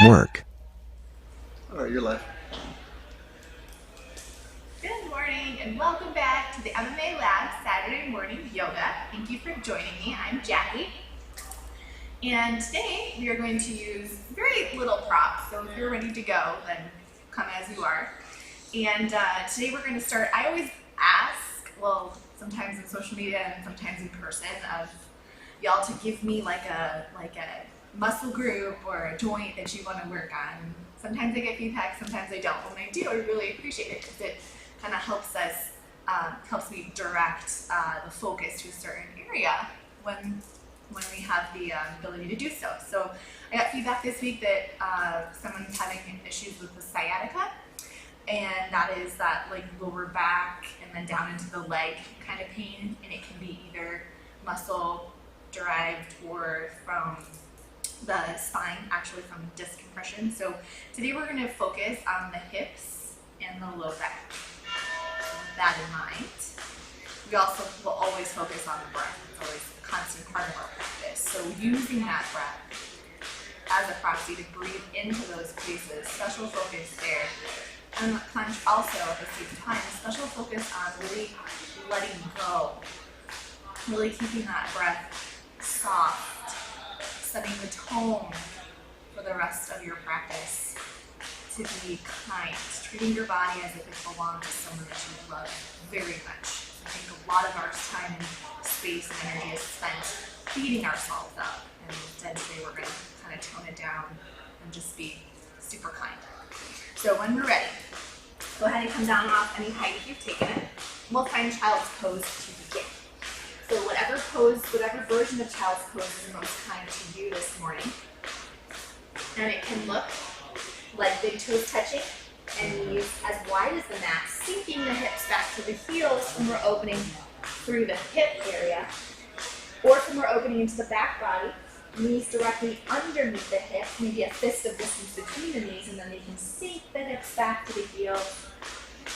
work. All right, you're live. Good morning and welcome back to the MMA Lab Saturday morning yoga. Thank you for joining me. I'm Jakki. And today we are going to use very little props. So if you're ready to go, then come as you are. And today we're going to start, I always ask, well, sometimes in social media and sometimes in person, of y'all to give me like a muscle group or a joint that you want to work on. Sometimes I get feedback, sometimes I don't. But when I do, I really appreciate it because it kind of helps us, helps me direct the focus to a certain area when we have the ability to do so. So I got feedback this week that someone's having issues with the sciatica, and that is that like lower back and then down into the leg kind of pain, and it can be either muscle derived or from the spine, actually from disc compression. So today we're going to focus on the hips and the low back. With that in mind, we also will always focus on the breath. It's always a constant part of our practice. So using that breath as a proxy to breathe into those places, special focus there. And clench also at the same time, special focus on really letting go, really keeping that breath soft, setting the tone for the rest of your practice to be kind, treating your body as if it belongs to someone that you love very much. I think a lot of our time and space and energy is spent beating ourselves up, and instead today we're going to kind of tone it down and just be super kind. So when we're ready, go ahead and come down off any height if you've taken it. We'll find child's pose to begin. So whatever pose, whatever version of child's pose is the most kind to you this morning. And it can look like big toes touching and knees as wide as the mat, sinking the hips back to the heels when we're opening through the hip area. Or when we're opening into the back body, knees directly underneath the hip, maybe a fist of distance between the knees, and then you can sink the hips back to the heels.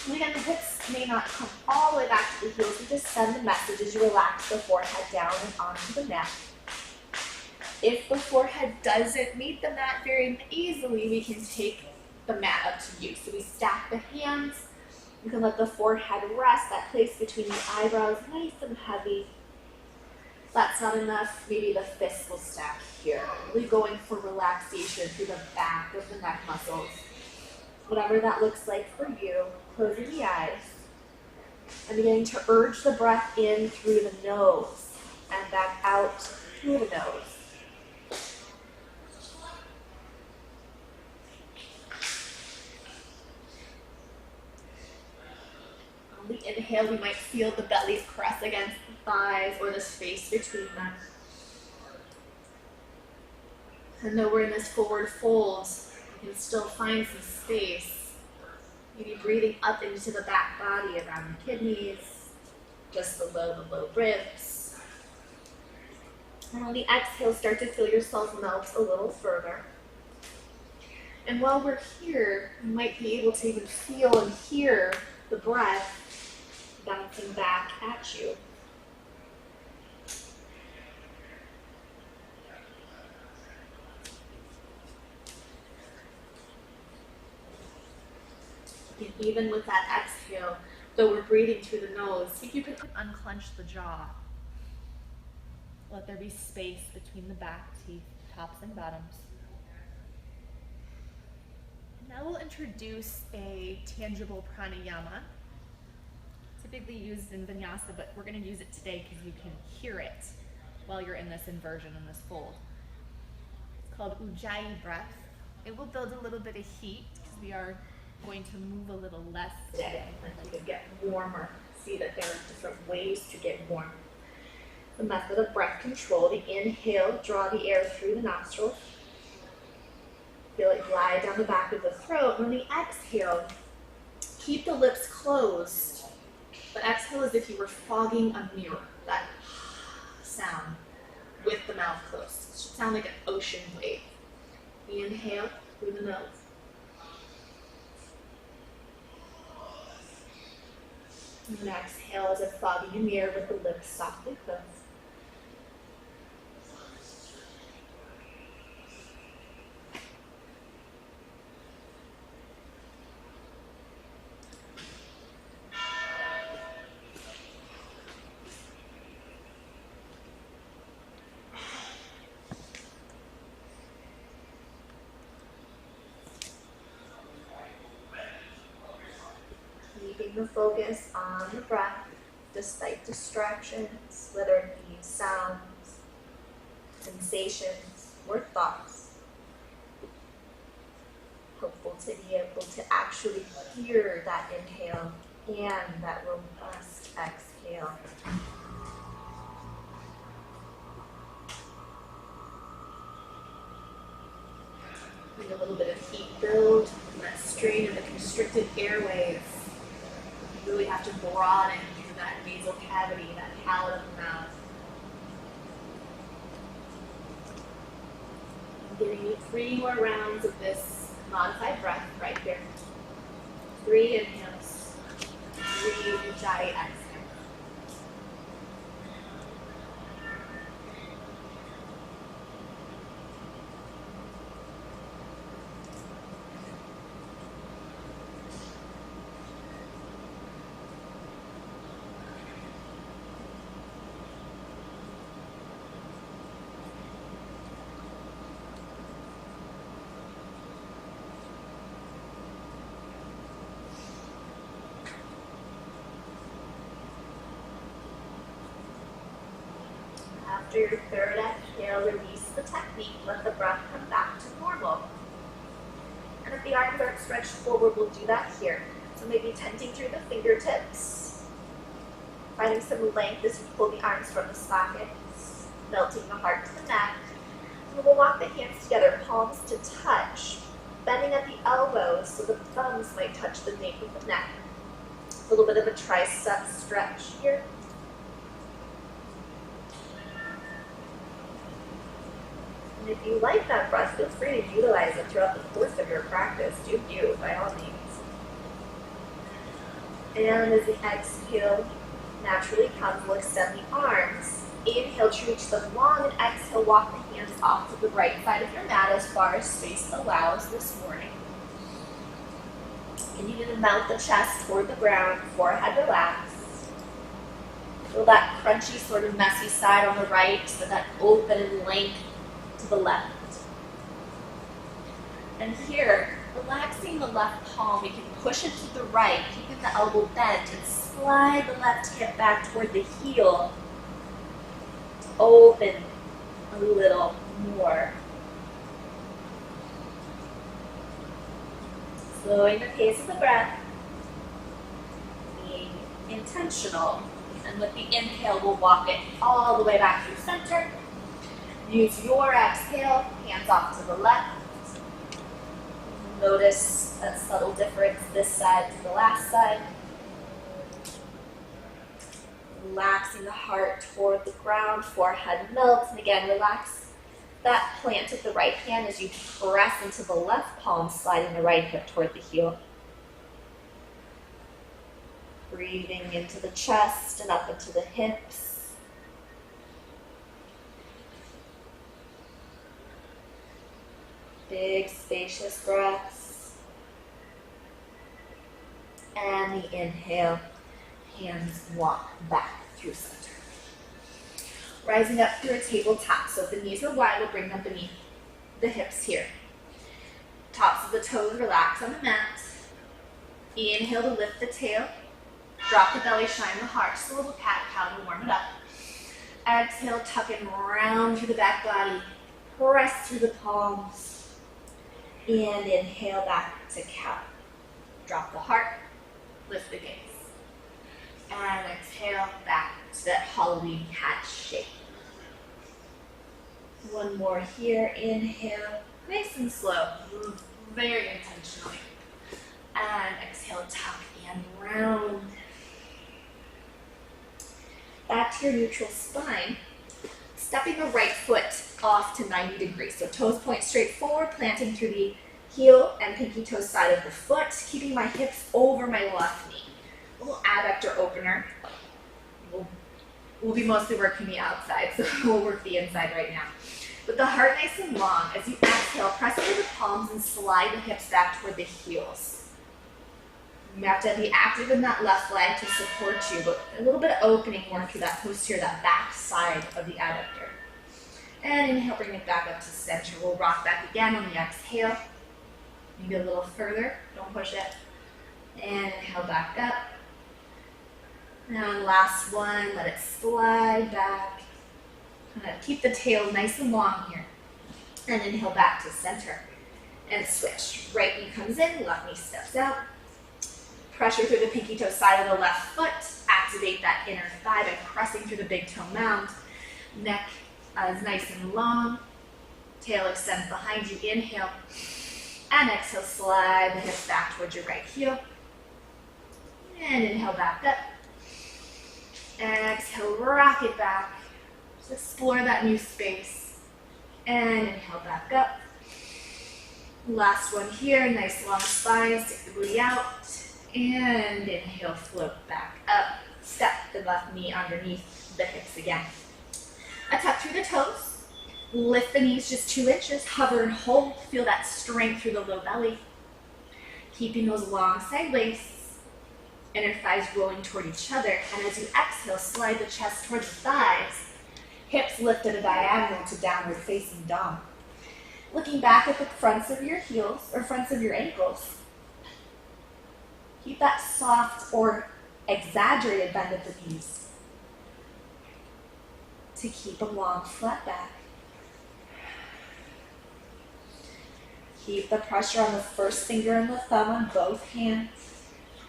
And again, the hips may not come all the way back to the heels. We just send the message as you relax the forehead down and onto the mat. If the forehead doesn't meet the mat very easily, we can take the mat up to you. So we stack the hands. You can let the forehead rest, that place between the eyebrows, nice and heavy. If that's not enough, maybe the fists will stack here. Really going for relaxation through the back of the neck muscles. Whatever that looks like for you, closing the eyes and beginning to urge the breath in through the nose and back out through the nose. On the inhale, we might feel the belly press against the thighs or the space between them. And though we're in this forward fold, you can still find some space. Maybe breathing up into the back body around the kidneys, just below the low ribs. And on the exhale, start to feel yourself melt a little further. And while we're here, you might be able to even feel and hear the breath bouncing back at you. And even with that exhale, though we're breathing through the nose, see if you can unclench the jaw. Let there be space between the back teeth, tops and bottoms. Now we'll introduce a tangible pranayama, typically used in vinyasa, but we're going to use it today because you can hear it while you're in this inversion, in this fold. It's called Ujjayi breath. It will build a little bit of heat because we are going to move a little less today and you can get warmer. See that there are different ways to get warm. The method of breath control, the inhale, draw the air through the nostrils. Feel it glide down the back of the throat. And on the exhale, keep the lips closed, but exhale as if you were fogging a mirror, that sound with the mouth closed. It should sound like an ocean wave. Inhale through the nose. And exhale as if fogging a mirror with the lips softly closed. keeping the focus on the breath despite distractions, whether it be sounds, sensations, or thoughts. Hopeful to be able to actually hear that inhale and that robust exhale. A little bit of heat build, and that strain in the constricted airways. You really have to broaden through that nasal cavity, that palate of the mouth. I'm giving you 3 more rounds of this modified breath right here. 3 inhales, 3 ujjayi exhales. After your third exhale, release the technique. Let the breath come back to normal. And if the arms aren't stretched forward, we'll do that here. So maybe tenting through the fingertips, finding some length as you pull the arms from the sockets, melting the heart to the neck. And we'll walk the hands together, palms to touch, bending at the elbows so the thumbs might touch the nape of the neck. A little bit of a tricep stretch here. And if you like that breath, feel free to utilize it throughout the course of your practice. Do you, by all means. And as the exhale naturally comes, we'll extend the arms. Inhale to reach them long, and exhale, walk the hands off to the right side of your mat as far as space allows this morning. Continue to mount the chest toward the ground, forehead relaxed. Feel that crunchy, sort of messy side on the right, so that open and length to the left. And here, relaxing the left palm, we can push it to the right, keeping the elbow bent, and slide the left hip back toward the heel. Open a little more. Slowing the pace of the breath, being intentional. And with the inhale, we'll walk it all the way back through center. Use your exhale, hands off to the left. Notice that subtle difference this side to the last side. Relaxing the heart toward the ground, forehead melts, and again, relax that plant of the right hand as you press into the left palm, sliding the right hip toward the heel. Breathing into the chest and up into the hips. Big, spacious breaths. And the inhale, hands walk back through center. Rising up through a tabletop. So if the knees are wide, we'll bring them beneath the hips here. Tops of the toes relax on the mat. Inhale to lift the tail. Drop the belly, shine the heart. Just a little cat-cow to warm it up. Exhale, tuck and round through the back body. Press through the palms. And inhale back to cow. Drop the heart, lift the gaze. And exhale back to that Halloween cat shape. One more here. Inhale, nice and slow, very intentionally. And exhale, tuck and round. Back to your neutral spine. Stepping the right foot off to 90 degrees. So toes point straight forward, planting through the heel and pinky toe side of the foot, keeping my hips over my left knee. A little adductor opener. We'll be mostly working the outside, so we'll work the inside right now. With the heart nice and long, as you exhale, press into the palms and slide the hips back toward the heels. You have to be active in that left leg to support you, but a little bit of opening more through that posterior, that back side of the adductor. And inhale, bring it back up to center. We'll rock back again on the exhale. Maybe a little further, don't push it. And inhale back up. And last one, let it slide back. Kind of keep the tail nice and long here. And inhale back to center. And switch. Right knee comes in, left knee steps out. Pressure through the pinky toe side of the left foot. Activate that inner thigh by pressing through the big toe mound. Neck is nice and long. Tail extends behind you. Inhale. And exhale, slide the hips back towards your right heel. And inhale back up. Exhale, rock it back. Just explore that new space. And inhale back up. Last one here, nice long spine, stick the booty out. And inhale, float back up. Step the left knee underneath the hips again. A tuck through the toes. Lift the knees just 2 inches. Hover and hold. Feel that strength through the low belly. Keeping those long side legs. Inner thighs rolling toward each other. And as you exhale, slide the chest towards the thighs. Hips lift at a diagonal to downward facing dog. Looking back at the fronts of your heels or fronts of your ankles. Keep that soft or exaggerated bend at the knees to keep a long flat back. Keep the pressure on the first finger and the thumb on both hands.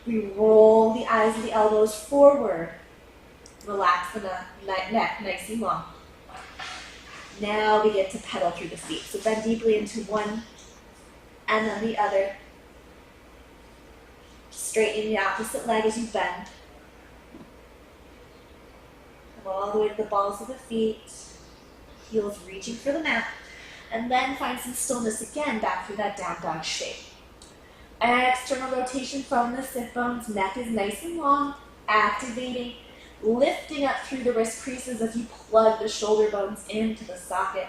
We roll the eyes and the elbows forward. Relax the neck nice and long. Now begin to pedal through the feet. So bend deeply into one and then the other. Straighten the opposite leg as you bend. Come all the way to the balls of the feet. Heels reaching for the mat. And then find some stillness again back through that down dog shape. External rotation from the sit bones. Neck is nice and long. Activating. Lifting up through the wrist creases as you plug the shoulder bones into the sockets.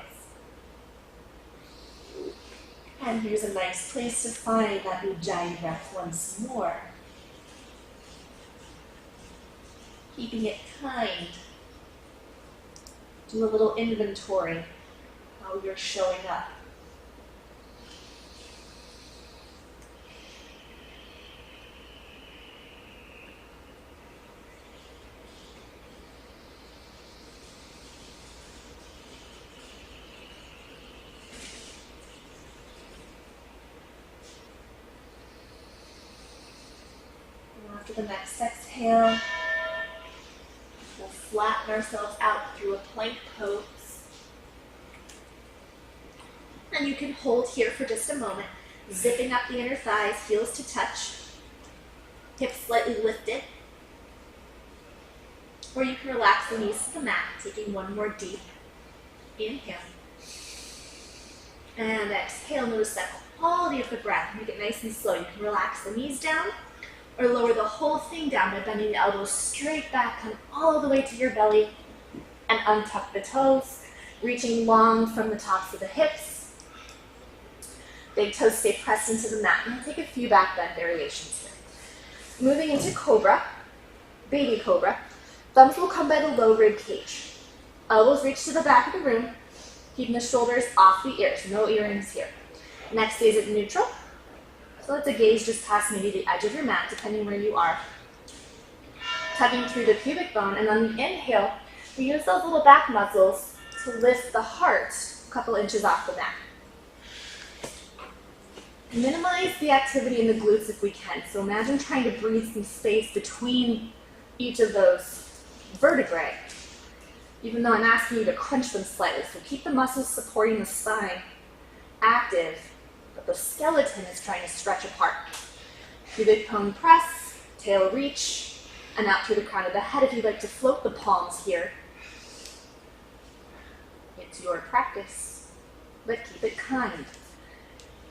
And here's a nice place to find that Ujjayi breath once more. Keeping it kind. Do a little inventory how you're showing up. After the next exhale, we'll flatten ourselves out through a plank pose. And you can hold here for just a moment, zipping up the inner thighs, heels to touch, hips slightly lifted. Or you can relax the knees to the mat, taking one more deep inhale. And exhale, notice that quality of the breath. Make it nice and slow. You can relax the knees down, or lower the whole thing down by bending the elbows straight back, come all the way to your belly, and untuck the toes, reaching long from the tops of the hips. Big toes stay pressed into the mat. And we'll take a few back bend variations here. Moving into cobra, baby cobra. Thumbs will come by the low rib cage. Elbows reach to the back of the room, keeping the shoulders off the ears. No earrings here. Neck stays at neutral. So let the gaze just pass maybe the edge of your mat, depending where you are. Tugging through the pubic bone, and on the inhale, we use those little back muscles to lift the heart a couple inches off the mat. Minimize the activity in the glutes if we can. So imagine trying to breathe some space between each of those vertebrae, even though I'm asking you to crunch them slightly. So keep the muscles supporting the spine active, but the skeleton is trying to stretch apart. Pubic bone press, tail reach, and out through the crown of the head. If you'd like to float the palms here, it's your practice, but keep it kind.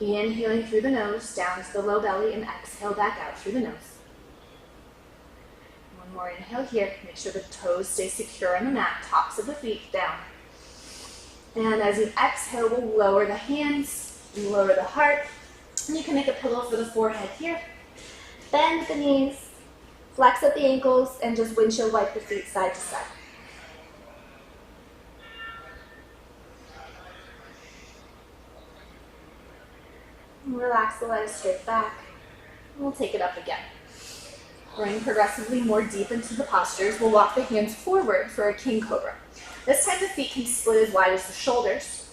Inhaling through the nose, down to the low belly, and exhale back out through the nose. One more inhale here. Make sure the toes stay secure on the mat, tops of the feet down. And as you exhale, we'll lower the hands, lower the heart, and you can make a pillow for the forehead here. Bend the knees, flex at the ankles, and just windshield wipe the feet side to side. And relax the legs straight back. And we'll take it up again. Going progressively more deep into the postures, we'll walk the hands forward for a king cobra. This time the feet can split as wide as the shoulders.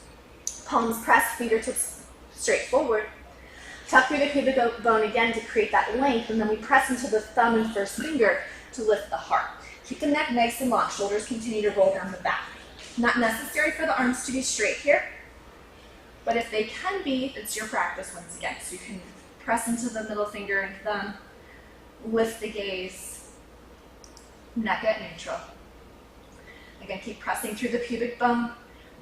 Palms press, fingertips straight forward. Tuck through the pubic bone again to create that length, and then we press into the thumb and first finger to lift the heart. Keep the neck nice and long. Shoulders continue to roll down the back. Not necessary for the arms to be straight here, but if they can be, it's your practice once again. So you can press into the middle finger and thumb, lift the gaze, neck at neutral. Again, keep pressing through the pubic bone.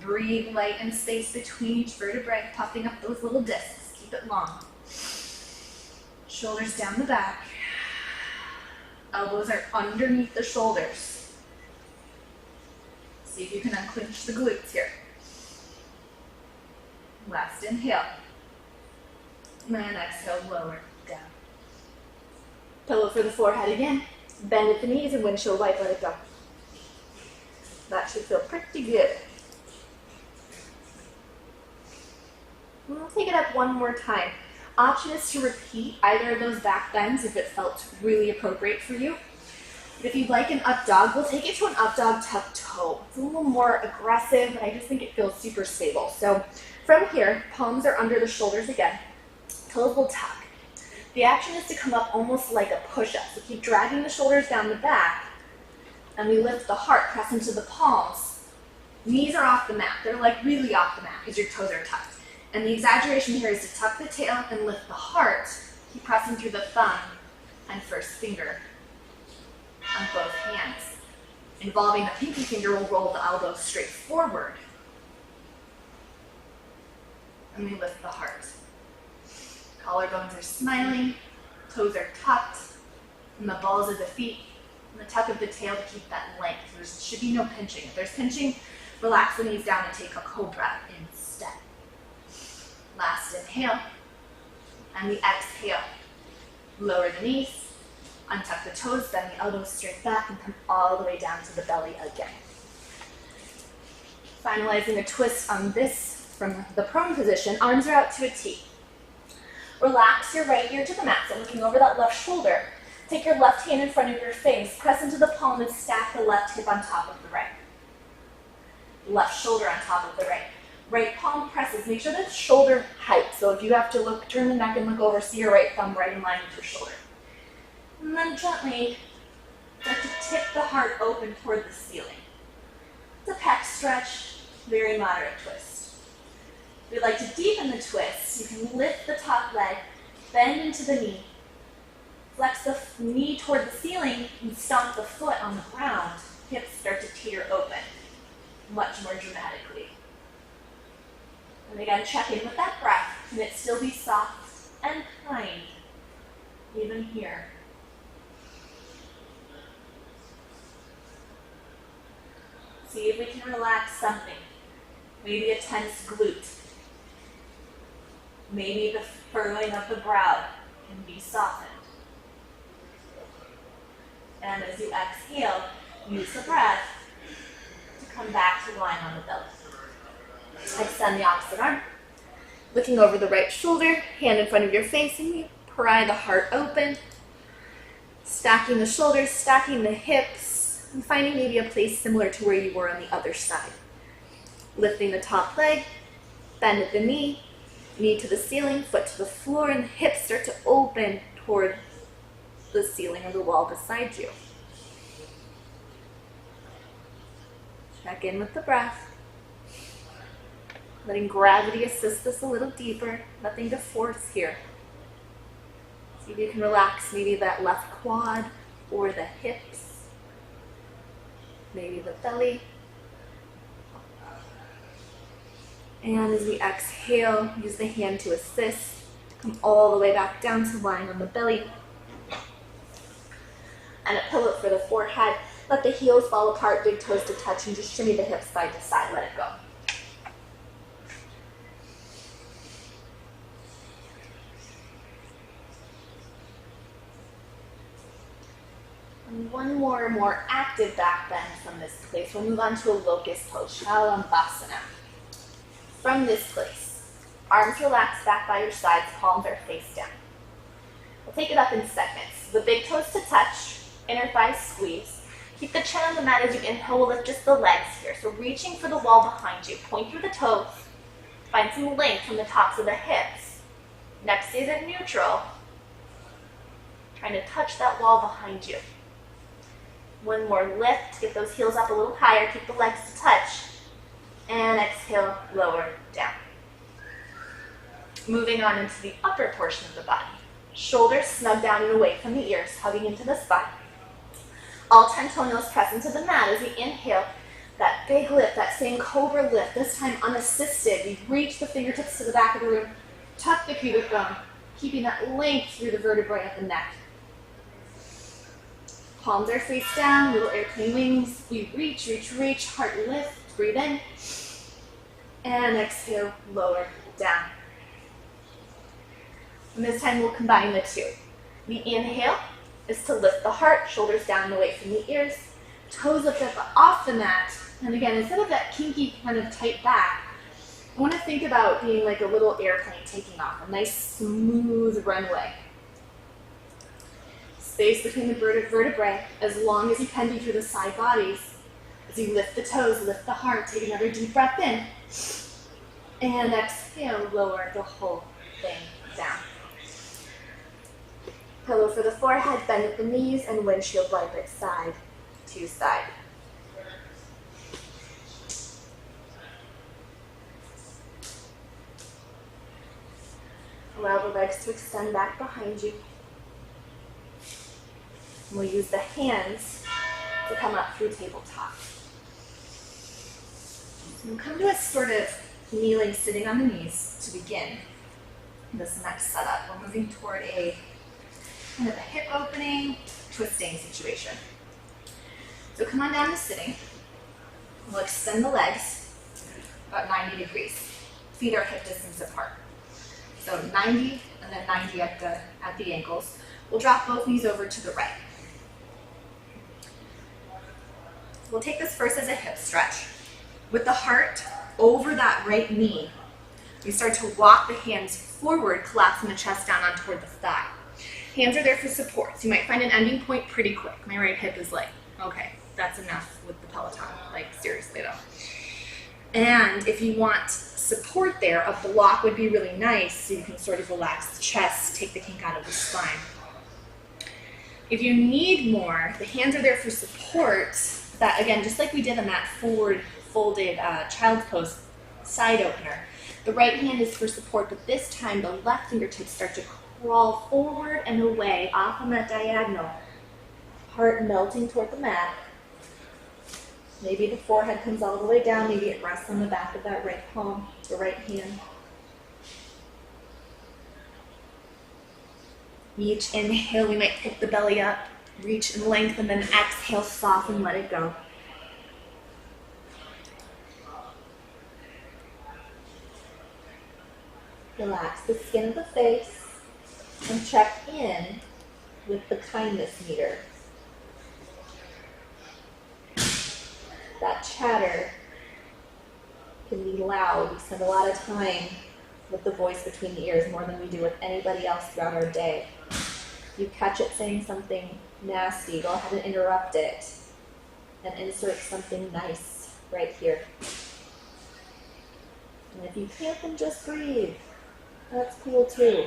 Breathe light and space between each vertebrae, puffing up those little discs. Keep it long. Shoulders down the back. Elbows are underneath the shoulders. See if you can unclench the glutes here. Last inhale. And exhale, lower down. Pillow for the forehead again. Bend at the knees and windshield wipe, let it go. That should feel pretty good. We'll take it up one more time. Option is to repeat either of those back bends if it felt really appropriate for you. But if you'd like an up dog, we'll take it to an up dog tuck toe. It's a little more aggressive, but I just think it feels super stable. So from here, palms are under the shoulders again. Toes will tuck. The action is to come up almost like a push-up. So keep dragging the shoulders down the back, and we lift the heart, press into the palms. Knees are off the mat. They're like really off the mat because your toes are tucked. And the exaggeration here is to tuck the tail and lift the heart. Keep pressing through the thumb and first finger on both hands. Involving the pinky finger, we'll roll the elbow straight forward. And we lift the heart. Collarbones are smiling, toes are tucked, and the balls of the feet, and the tuck of the tail to keep that length. There should be no pinching. If there's pinching, relax the knees down and take a cobra instead. Last inhale, and the exhale. Lower the knees, untuck the toes, bend the elbows straight back, and come all the way down to the belly again. Finalizing a twist on this from the prone position, arms are out to a T. Relax your right ear to the mat, so looking over that left shoulder. Take your left hand in front of your face, press into the palm and stack the left hip on top of the right. Left shoulder on top of the right. Right palm presses. Make sure that's shoulder height. So if you have to look, turn the neck and look over, see your right thumb right in line with your shoulder. And then gently start to tip the heart open toward the ceiling. It's a pec stretch, very moderate twist. If you'd like to deepen the twist, you can lift the top leg, bend into the knee, flex the knee toward the ceiling, and stomp the foot on the ground. Hips start to teeter open, much more dramatically. And again, check in with that breath. Can it still be soft and kind, even here? See if we can relax something. Maybe a tense glute. Maybe the furrowing of the brow can be softened. And as you exhale, use the breath to come back to lying on the belly. Extend the opposite arm. Looking over the right shoulder, hand in front of your face, and we pry the heart open. Stacking the shoulders, stacking the hips, and finding maybe a place similar to where you were on the other side. Lifting the top leg, bend at the knee, knee to the ceiling, foot to the floor, and the hips start to open toward the ceiling or the wall beside you. Check in with the breath. Letting gravity assist us a little deeper. Nothing to force here. See if you can relax maybe that left quad or the hips. Maybe the belly. And as we exhale, use the hand to assist. Come all the way back down to lying on the belly. And a pillow for the forehead. Let the heels fall apart, big toes to touch, and just shimmy the hips side to side. Let it go. And one more active back bend from this place. We'll move on to a locust pose, Shalanthasana. From this place, arms relaxed back by your sides, palms are face down. We'll take it up in segments. The big toes to touch, inner thighs squeeze. Keep the chin on the mat as you inhale. We'll lift just the legs here. So reaching for the wall behind you. Point through the toes. Find some length from the tops of the hips. Neck stays at neutral. Trying to touch that wall behind you. One more lift. Get those heels up a little higher. Keep the legs to touch. And exhale, lower down. Moving on into the upper portion of the body. Shoulders snug down and away from the ears, hugging into the spine. All 10 toenails press into the mat as we inhale. That big lift, that same cobra lift, this time unassisted. We reach the fingertips to the back of the room. Tuck the pubic bone, keeping that length through the vertebrae of the neck. Palms are face down, little airplane wings. We reach, reach, reach, heart lift, breathe in. And exhale, lower down. And this time we'll combine the two. The inhale is to lift the heart, shoulders down and away from the ears, toes lift up off the mat. And again, instead of that kinky kind of tight back, I want to think about being like a little airplane taking off, a nice smooth runway. Space between the vertebrae as long as you can be through the side bodies. As you lift the toes, lift the heart, take another deep breath in. And exhale, lower the whole thing down. Pillow for the forehead, bend at the knees, and windshield wiper side to side. Allow the legs to extend back behind you. And we'll use the hands to come up through tabletop. So we'll come to a sort of kneeling, sitting on the knees to begin this next setup. We're moving toward a kind of a hip opening, twisting situation. So come on down to sitting. We'll extend the legs about 90 degrees. Feet are hip distance apart. So 90 and then 90 at the ankles. We'll drop both knees over to the right. We'll take this first as a hip stretch. With the heart over that right knee, we start to walk the hands forward, collapsing the chest down on toward the thigh. Hands are there for support, so you might find an ending point pretty quick. My right hip is like, okay, that's enough with the Peloton. Like, seriously though. And if you want support there, a block would be really nice so you can sort of relax the chest, take the kink out of the spine. If you need more, the hands are there for support. That, again, just like we did in that forward folded child's pose side opener, the right hand is for support, but this time the left fingertips start to crawl forward and away off on that diagonal. Heart melting toward the mat. Maybe the forehead comes all the way down, maybe it rests on the back of that right palm, the right hand. Each inhale, we might pick the belly up, reach and lengthen, then exhale, soften, let it go. Relax the skin of the face and check in with the kindness meter. That chatter can be loud. We spend a lot of time with the voice between the ears, more than we do with anybody else throughout our day. You catch it saying something nasty, go ahead and interrupt it and insert something nice right here. And if you can't, then just breathe. That's cool too.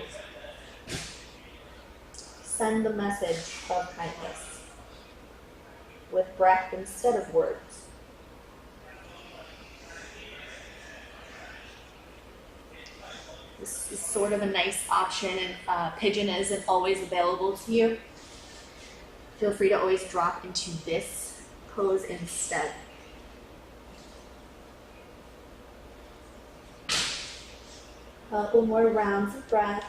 Send the message of kindness with breath instead of words. This is sort of a nice option, and pigeon isn't always available to you. Feel free to always drop into this pose instead. A couple more rounds of breath.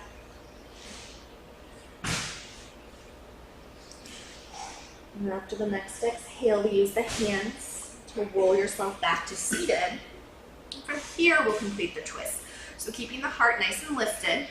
And after the next exhale, we use the hands to roll yourself back to seated. From here, we'll complete the twist. So keeping the heart nice and lifted.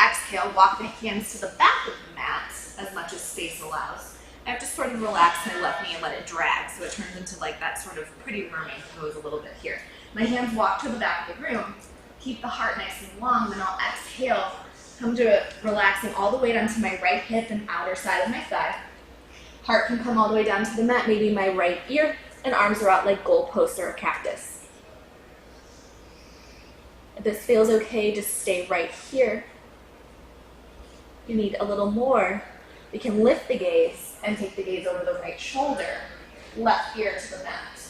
Exhale, walk the hands to the back of the mat as much as space allows. I have to sort of relax my left knee and let it drag, so it turns into like that sort of pretty mermaid pose a little bit here. My hands walk to the back of the room. Keep the heart nice and long, then I'll exhale, Come to it, relaxing all the way down to my right hip and outer side of my thigh. Heart can come all the way down to the mat, maybe my right ear, and arms are out like goalposts or a cactus. If this feels okay, just stay right here. If you need a little more, we can lift the gaze and take the gaze over the right shoulder, left ear to the mat.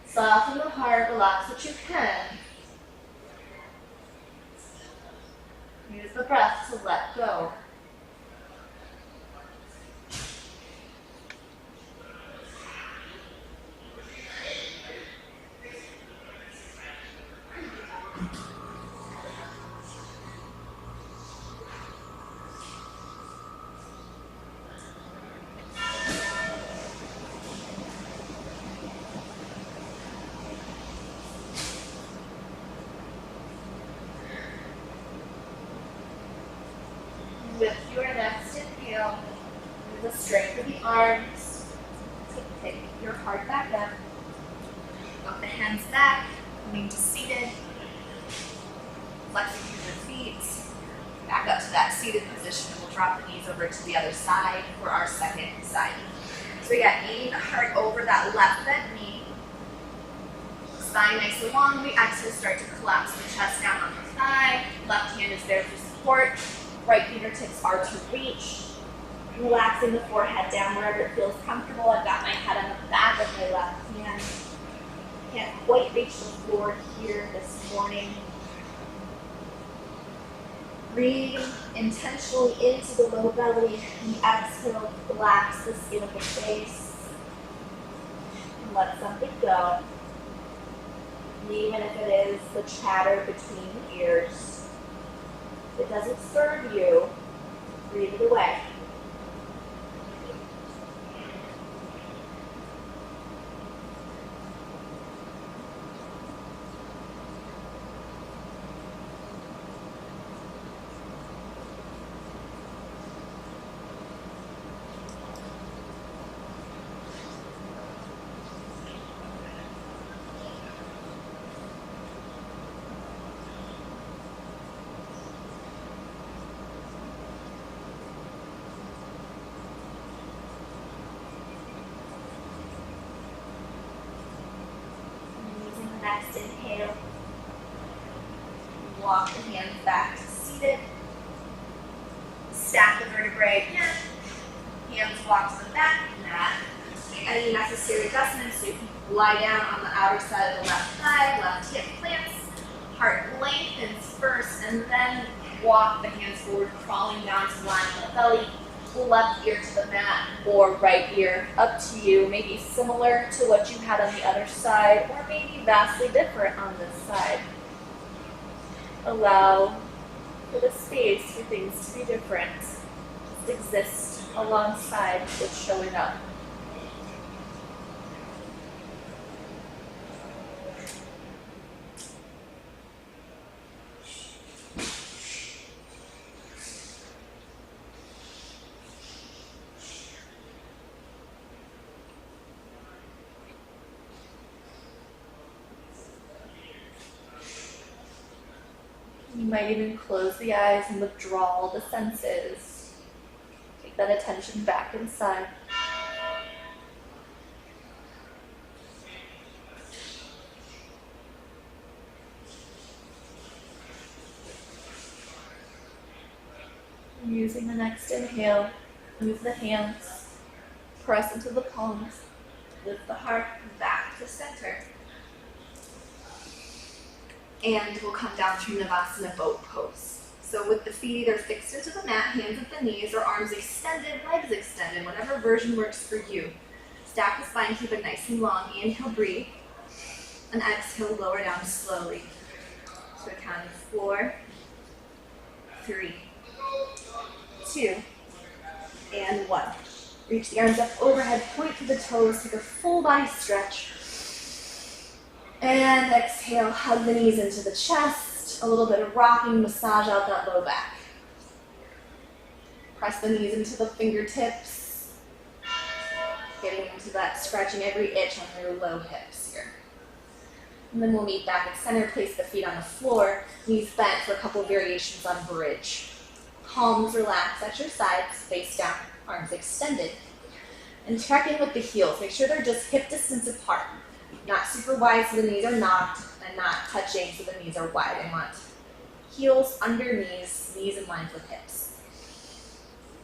Soften the heart, relax what you can. Use the breath to let go. With your next inhale, use the strength of the arms to pick your heart back up. Walk the hands back, coming to seated. Flexing through the feet. Back up to that seated position, and we'll drop the knees over to the other side for our second side. So we got kneading the heart over that left bent knee. Spine nice and long. We exhale, start to collapse the chest down on the thigh. Left hand is there for support. Right fingertips are to reach. Relaxing the forehead down wherever it feels comfortable. I've got my head on the back of my left hand. Can't quite reach the floor here this morning. Breathe intentionally into the low belly. And exhale, relax the skin of the face. And let something go. Even if it is the chatter between the ears. If it doesn't serve you, breathe it away. Next inhale. Walk the hands back to seated. Stack the vertebrae again. Hands walk to the back of the mat. Any necessary adjustments, so you can lie down on the outer side of the left thigh, left hip plants. Heart lengthens first, and then walk the hands forward, crawling down to the line of the belly. Left ear to the mat or right ear, up to you. Maybe similar to what you had on the other side, or maybe vastly different on this side. Allow for the space for things to be different. Just exist alongside what's showing up. You might even close the eyes and withdraw the senses. Take that attention back inside. And using the next inhale, move the hands, press into the palms, lift the heart back to center. And we'll come down to Navasana boat pose. So with the feet either fixed into the mat, hands at the knees, or arms extended, legs extended, whatever version works for you. Stack the spine, keep it nice and long. Inhale, breathe. And exhale, lower down slowly. So count of 4, 3, 2, and 1. Reach the arms up overhead, point to the toes, take a full body stretch. And exhale, hug the knees into the chest. A little bit of rocking, massage out that low back. Press the knees into the fingertips. Getting into that, stretching every itch on your low hips here. And then we'll meet back at center, place the feet on the floor, knees bent for a couple of variations on bridge. Palms relaxed at your sides, face down, arms extended. And check in with the heels. Make sure they're just hip distance apart. Not super wide so the knees are knocked, and not touching so the knees are wide. I want heels under knees, knees in line with hips.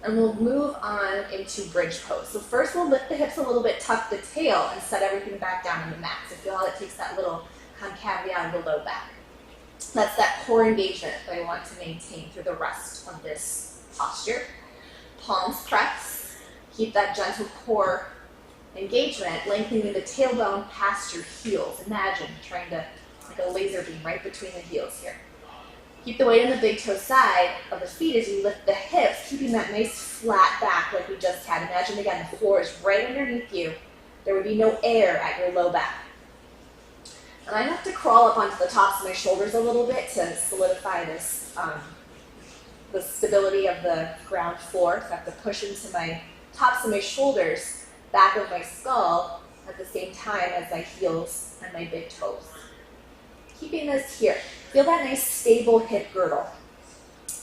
And we'll move on into bridge pose. So first we'll lift the hips a little bit, tuck the tail, and set everything back down on the mat. So feel how it takes that little concavity out of the low back. That's that core engagement that I want to maintain through the rest of this posture. Palms press. Keep that gentle core engagement, lengthening the tailbone past your heels. Imagine trying to, like a laser beam right between the heels here. Keep the weight on the big toe side of the feet as you lift the hips, keeping that nice flat back like we just had. Imagine again, the floor is right underneath you. There would be no air at your low back. And I have to crawl up onto the tops of my shoulders a little bit to solidify this, the stability of the ground floor. So I have to push into my tops of my shoulders, back of my skull, at the same time as my heels and my big toes. Keeping this here. Feel that nice stable hip girdle.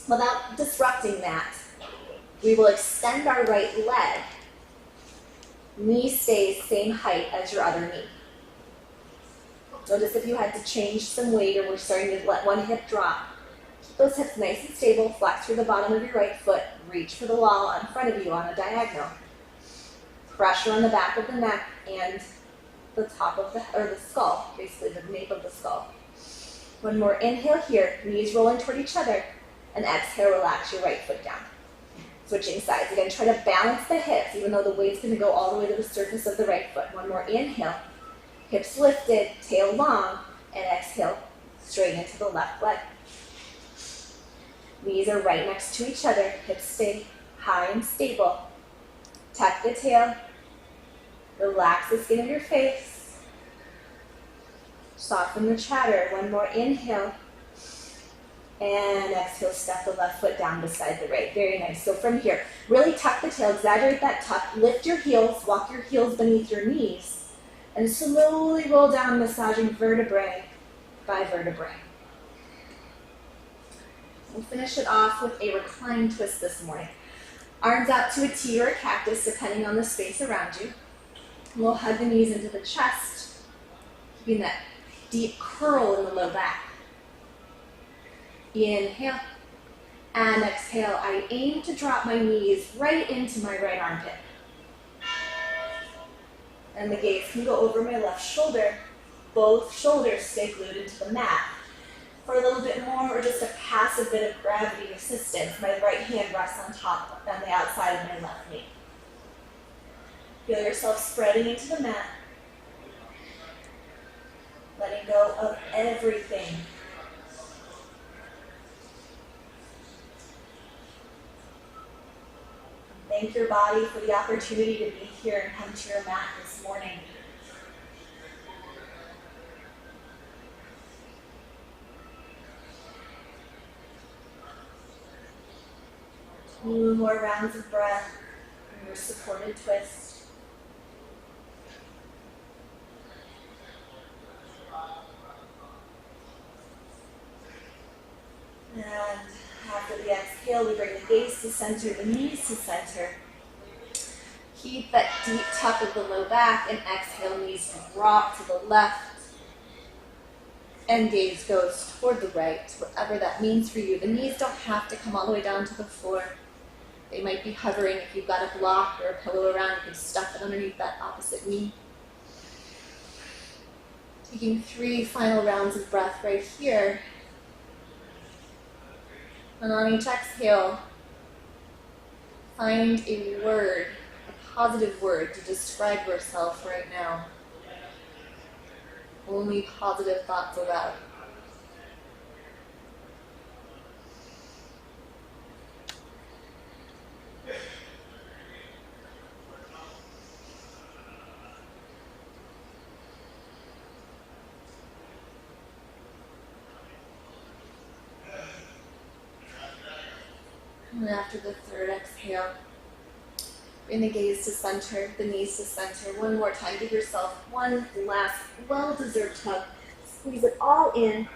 Without disrupting that, we will extend our right leg. Knee stays same height as your other knee. Notice if you had to change some weight or we're starting to let one hip drop. Keep those hips nice and stable. Flex through the bottom of your right foot. Reach for the wall in front of you on a diagonal. Pressure on the back of the neck and the top of the skull, basically the nape of the skull. One more inhale here, knees rolling toward each other, and exhale, relax your right foot down. Switching sides. Again, try to balance the hips, even though the weight's going to go all the way to the surface of the right foot. One more inhale, hips lifted, tail long, and exhale, straight into the left leg. Knees are right next to each other, hips stay high and stable. Tuck the tail, relax the skin of your face. Soften the chatter. One more inhale. And exhale, step the left foot down beside the right. Very nice. So from here, really tuck the tail, exaggerate that tuck, lift your heels, walk your heels beneath your knees, and slowly roll down, massaging vertebrae by vertebrae. We'll finish it off with a recline twist this morning. Arms out to a T or a cactus, depending on the space around you. We'll hug the knees into the chest, keeping that deep curl in the low back. Inhale and exhale. I aim to drop my knees right into my right armpit. And the gaze can go over my left shoulder. Both shoulders stay glued into the mat. For a little bit more, or just a passive bit of gravity assistance, my right hand rests on top, on the outside of my left knee. Feel yourself spreading into the mat. Letting go of everything. Thank your body for the opportunity to be here and come to your mat this morning. 2 more rounds of breath in your supported twist. And after the exhale, we bring the gaze to center, the knees to center. Keep that deep tuck of the low back, and exhale, knees drop to the left. And gaze goes toward the right, whatever that means for you. The knees don't have to come all the way down to the floor. They might be hovering. If you've got a block or a pillow around, you can stuff it underneath that opposite knee. Taking 3 final rounds of breath right here. And on each exhale, find a word, a positive word to describe yourself right now. Only positive thoughts allowed. And after the 3rd exhale, bring the gaze to center, the knees to center. One more time, give yourself one last well-deserved hug. Squeeze it all in.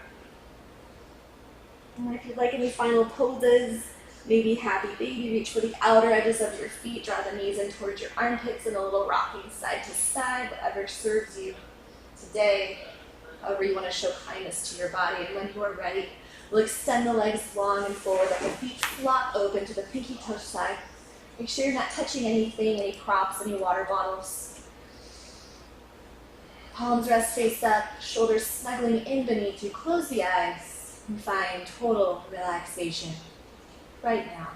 And if you'd like any final poses, maybe happy baby, reach for the outer edges of your feet, draw the knees in towards your armpits, and a little rocking side to side, whatever serves you today, however you want to show kindness to your body. And when you are ready, we'll extend the legs long and forward, let the feet flop open to the pinky toe side. Make sure you're not touching anything, any props, any water bottles. Palms rest face up, shoulders snuggling in beneath you. Close the eyes and find total relaxation right now.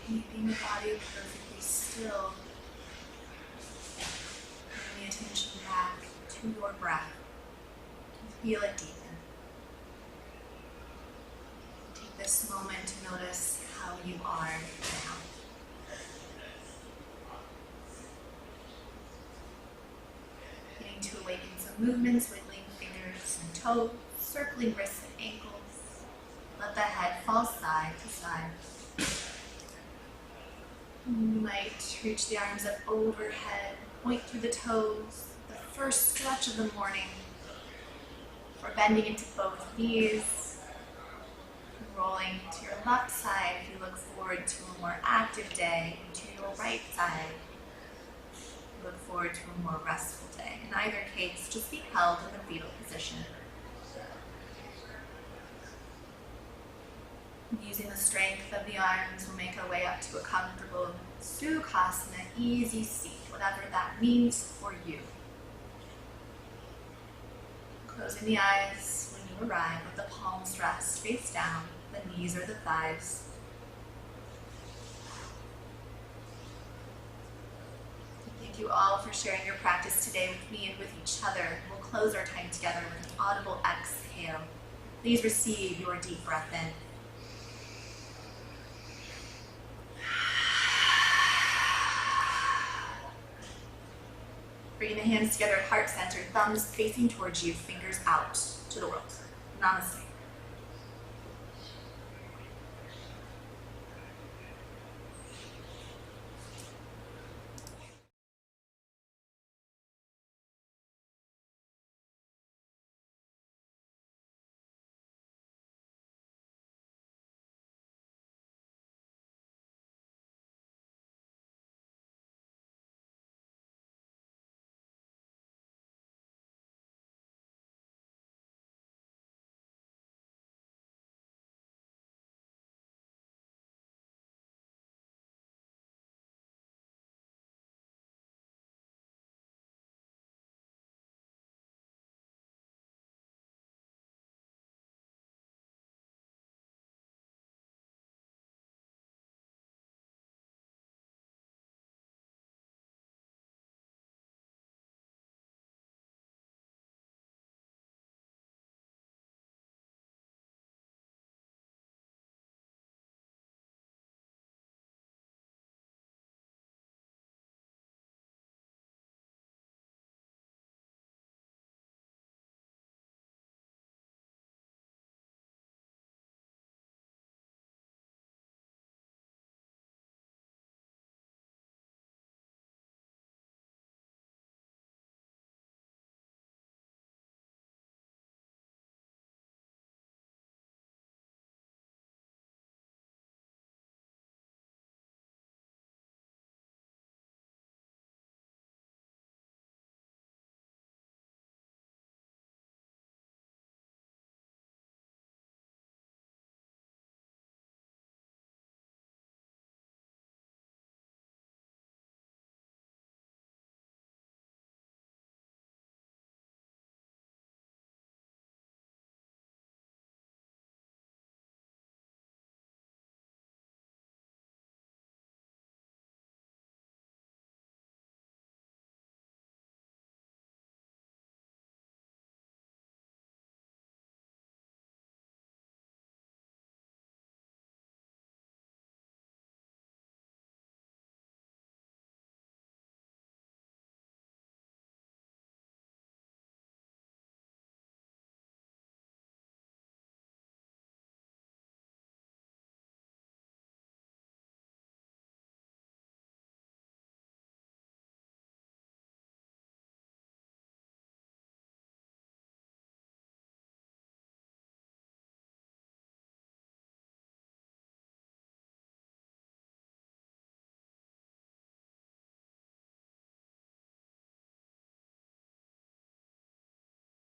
Keeping the body perfectly still. Bring the attention back to your breath. Feel it deepen. Take this moment to notice how you are now. Beginning to awaken some movements, wiggling fingers and toes, circling wrists and ankles. Let the head fall side to side. You might reach the arms up overhead, point through the toes, the first stretch of the morning. Or bending into both knees, rolling to your left side if you look forward to a more active day, and to your right side, look forward to a more restful day. In either case, just be held in the fetal position. Using the strength of the arms, we'll make our way up to a comfortable Sukhasana, easy seat, whatever that means for you. Closing the eyes when you arrive, let the palms rest face down, the knees or the thighs. Thank you all for sharing your practice today with me and with each other. We'll close our time together with an audible exhale. Please receive your deep breath in. Bringing the hands together at heart center, thumbs facing towards you, fingers out to the world. Namaste.